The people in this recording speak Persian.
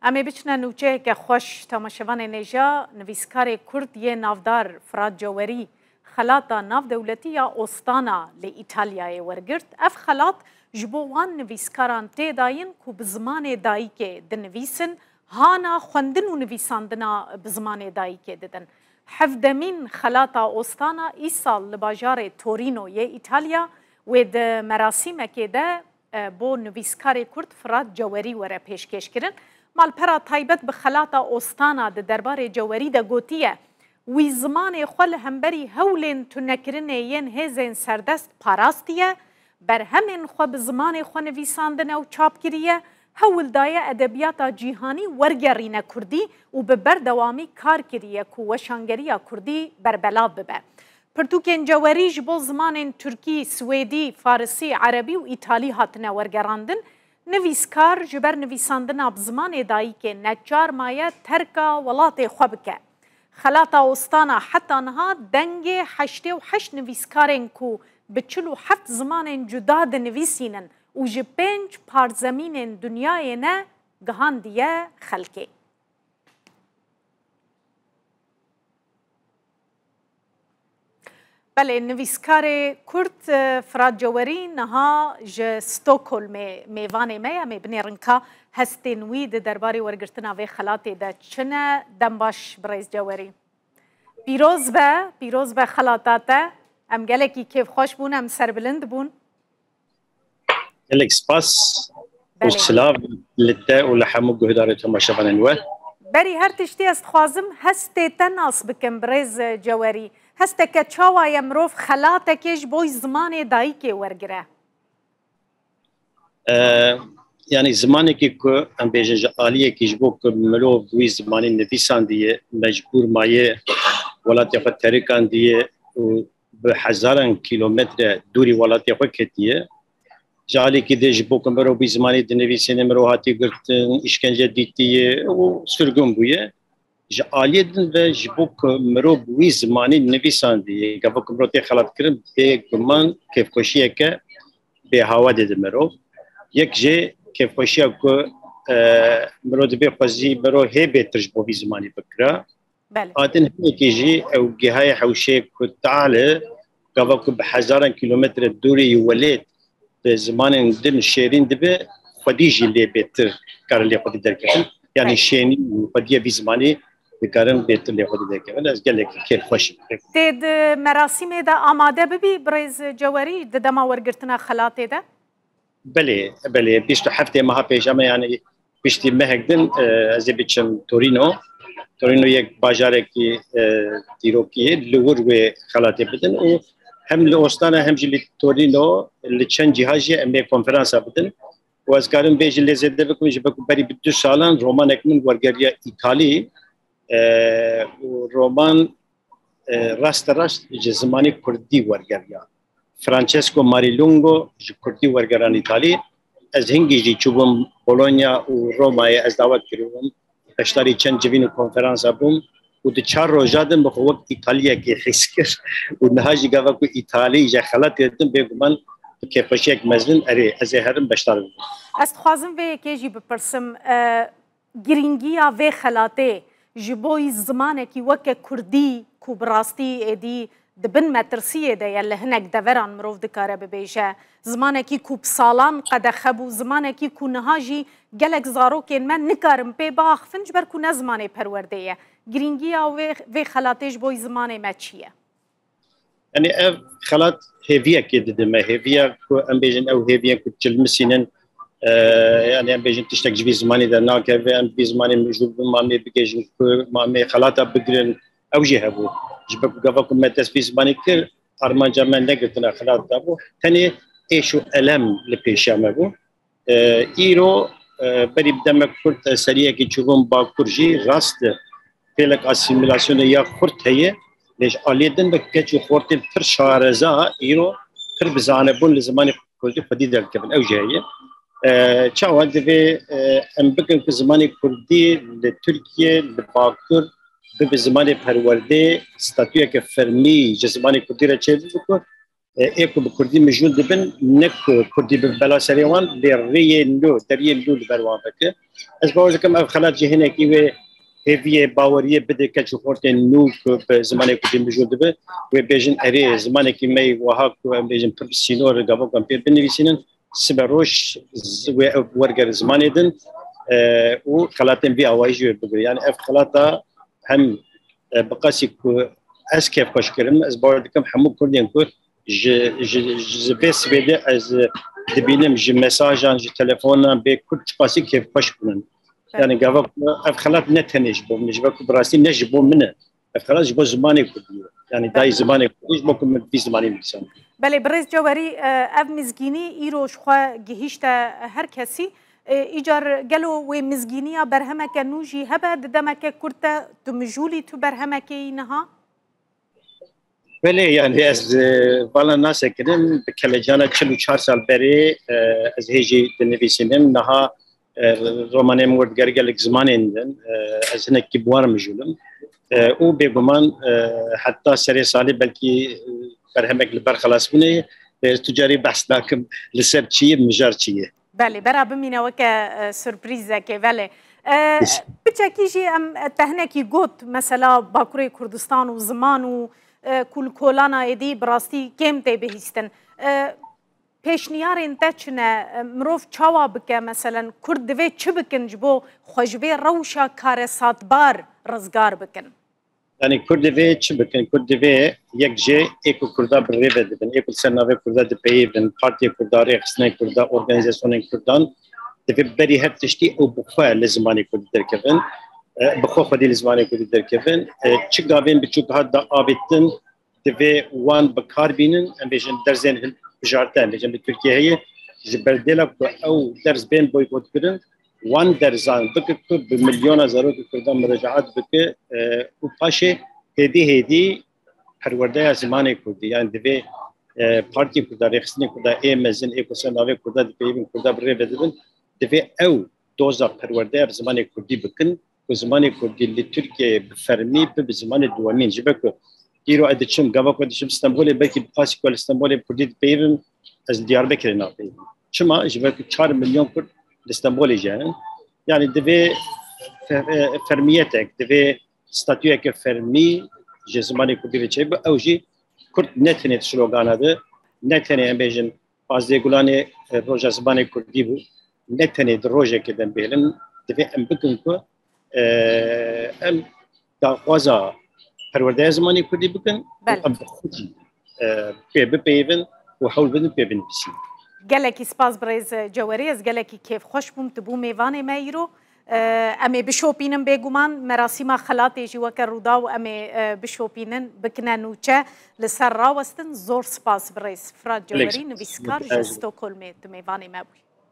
امی بچنه نوچه که خوش تماشاوان نجا نویسکار کرد یه نافدار فراد جواری خلاطا ناف دولتی یا اوستانا لی ایتالیای ورگرد اف خلاط جبوان نویسکاران تی داین که بزمان دایی که دنویسن هانا خوندن و نویساندنا بزمان دایی که ددن. حفدمین خلاطا اوستانا ای سال لباجار تورینو یه ایتالیا و ده مراسم که ده بو نویسکار کرد فراد جواری وره پیشکش کرن. مالپرا تایبت به خلاطا اوستانا ده دربار جواری ده گوتیه وی زمان خول همبری هولین تو نکرنه ین هزین سردست پاراستیه بر همین خو به زمان خو نویساندنه و چاپ کریه هول دایه ادبیاتا جیهانی ورگرینه کردی و به بردوامی کار کریه که وشانگریه کردی بربلا ببه. پرتوکین جواری جبو زمان ترکی، سویدی، فارسی، عربی و ایتالی هاتنه ورگراندن نویسکار جبر نویساندن بزمان دایی که نجار مایه ترکا ولات خوبکه. خلاطا اوستانا حتی نها دنگ 88 نویسکارن کو به 47 زمان جدا ده نویسینن و جه 5 پارزمین دنیای نه گهاندیه خلکه. بله نویسکار کرد فراد جواری نها ج ستوکهلم میوان می بنیرنکا هستنوی ده درباری ورگرتنا و خلاطی ده چنه دنباش برایز جواری پیروز به خلاطاته ام گلکی کیف خوش بون ام سربلند بون گلک سپاس و سلام لده و لحمو گهداره تماشاوان الوه بری هر تشتی است خوازم هسته تناس بکن برایز جواری هسته که چاوای امروف خلاطه کش بوی زمان دایی که ورگره يعني زمانك كو ام بيجن آلية كيجبوك ملو بوي زماني نفيسان دي مجبور مايه ولات يخد تاريكان دي بحزارن كيلومتر دوري ولات يخد كتيه جالي كي دي جبوك ملو بوي زماني دي نفيسين ملو هاتي قرتن اشكنجة ديتيه وسرقون بويه آلية دن جبوك ملو بوي زماني نفيسان دي قبوك ملو تي خلط كرم دي قمان كيف كوشيه كه بهوا دي ملو یک جه که خوشی که مرد به خوزی برای هیبت تجربه بی زمانی بکره. بله. آدن همی که جه او جهای حوشه که تعالی که وقت به هزاران کیلومتر دوری ولید به زمان دن شیرین دبه خودی جلی بهتر کارلی خودی درکن. یعنی شینی خودی بی زمانی بکارن بهتر لی خودی درکن. از گله که خوشی. تید مراسم دا آماده ببی برایز جواری دما ورگرتنا خلاطه دا؟ بله بیشتر هفته ماه پیش اما یعنی بیشتر مهندن از بیشتر تورینو یک بازاری که دیروکیه لور و خلاطه بدن و هم لوستانه هم جلی تورینو لچن جهازی امی کنفرانس بدن و از کارم بیشتر لذت بکن جبکو بری بدو سالان رومان اکمن ورگریا ایتالی و رومان راست جزمانی کردی ورگریا فرانچسکو ماریلونگو کردی ورگران ایتالی از هنگی جی چوبم بولونیا و رومای از دعوت کردم اشتاری چند جوین کنفرانس بوم و دو 4 روزادم بخواد ایتالیا که خسکر و نهاجی گاوا کو ایتالی جا خلاط کردم بگمان که فشیک مزن اره از هرم بشتار است خوازم و که جی بپرسم گرینگیا و خلاطه جبوی زمانه کی وک کردی کو براستی ادی دبن مترسیه ده یله هنگ دوران مروف دکاره ببیشه زمانه کی کوب سالان قد خبو زمانه کی کو نهاجی گلک زارو که من نکارم پی باخ فنج بر کو نزمانه پرورده گرینگیا و خلاتش بوی زمانه ما چیه یعنی خلات هیویا که ددمه هیویا کو ام بیجن او هیویا کو چلمسینن يعني ام بيجن تشتك جبي زماني ده ناكه و ام بي زماني مجوب مامي بيجن مامي خلاطه بقرن او جهبو جبك قبلكم ما تسبيس بانيكر أرمان جمال نقدنا خلاص دابو ثاني إيشو ألم لبيشامبو إيرو بري بدمك كرت سريع كي تشوفون باكورجي راست فيلك أسيميلاسيون يا خرط هي ليش عليدن بكتشو خرط الفر شارزا إيرو فر بزانة بون لزمان كردي فديد الكبن أو جاية شو هذا في أم بكن في زمان كردي لتركيا لباكور به زمان پرورده ستاتویا که فرمی جزمانی کردی را چه بکن ايكو بكردي مجهول دبن نكو كردي ببلا سريوان لري لو دري لو البروان بك از باوز كم اف خلات جهنه كي هيفي باوريه بده كتشوفورت نو بزمان كردي مجهول دبن وبيجن اري زمان كي مي وهاك بيجن بروفيسيونال رغبو كم بنويسين سبروش ورغر زمان دن وخلاتن بي اوايجو بغري يعني اف خلاتا هم بقاسي اسكيف كشكرم از باوز كم حمو كردين كو je vais souhaiter دبينم جي مساجان جي تليفون بكل تفاصيل كيف باش كون يعني قبل خلات نتنج بو نجبك براسي نجبو منه خلاص جبو زماني كدي يعني داي زماني كدي بكم من في زماني مثلا بله برز جواري اف مزگینی ایروش خو گهیشت هر کسی ایجار گلو و مزگینیا برهمک نوجی هبه دمک کرتا تو مجولی تو برهمک اینها بله يعني از بالا ناس كريم بكلجانا 44 سال بري از هيجي تنفيسينم نها روماني مورد جرجلك زمانين از هناك كبوار مجولم او بيغمان حتى سري صالي بلكي برهمك البر خلاص مني تجاري بحث لكم لسر شيء مجار شيء بله برا بمينا وكا سوربريزا كي بله بتشكيجي ام تهنكي قوت مثلا باكوري كردستان وزمان كل كولانا ايدي براستي كم تي بهستن پیشنیارین تچنه مروف چاوا بکه مثلا کرد دوی چه بکن جبو خوشبه روشا کار ساتبار رزگار بکن يعني كرد في تشبكن كرد في يكجي ايكو كردا بالريفد بن ايكو سنه كردا دبي بن بارتي كردا ريخسنا كردا اورغانيزاسيون كردان دبي بري هب تشتي او بخوا لزماني كرد دركفن بخوا خدي لزماني كرد دركفن تشغافين بتشوك هدا ابيتن دبي وان بكار بينن ام بيجن درزين بجارتان بيجن بتركيا هي جبردلا او درز بين بويكوت كردن وان درزان بك بمليون زارو كردان مراجعات بك وباشي هدي پرورده زمانه کردی يعني دبي بارتي كردا رخصني كردا اي مزن اي كوسن اوي كردا دبي كردا بري بدن دبي او دوزا پرورده زمانه کردی بكن وزمانه کردی لتركيا بفرمي بزمان دوامين جبك ديرو ادچم گاوا كدشم اسطنبول بلكي بقاسي كل اسطنبول كردي دبي از دياربكر نابي شما جبك 4 مليون كرد اسطنبول جان يعني دبي فرميتك دبي ستاتيوك فرمي جزماني كردي بچيب او جي كرد نتنت سلوغان هذا نتني امبيجن باز ديغولاني روجا زباني كردي بو نتني دروجه كدن بيلن دبي ام بكن كو ام دا خوازا پرورده زماني كردي بكن ام بخوتي بيبن وحول بدن بيبن بسي گلکی سپاس برز جواری از گلکی کیف خوش بوم تبو میوان مایرو امی بشوپینن بگومان مراسم خلاتی جوا کرودا و امی بشوپینن بکنن وچه لسر راوستن زور سپاس برز فراد جواری نویسکار جستوکولم تو میوان مابوی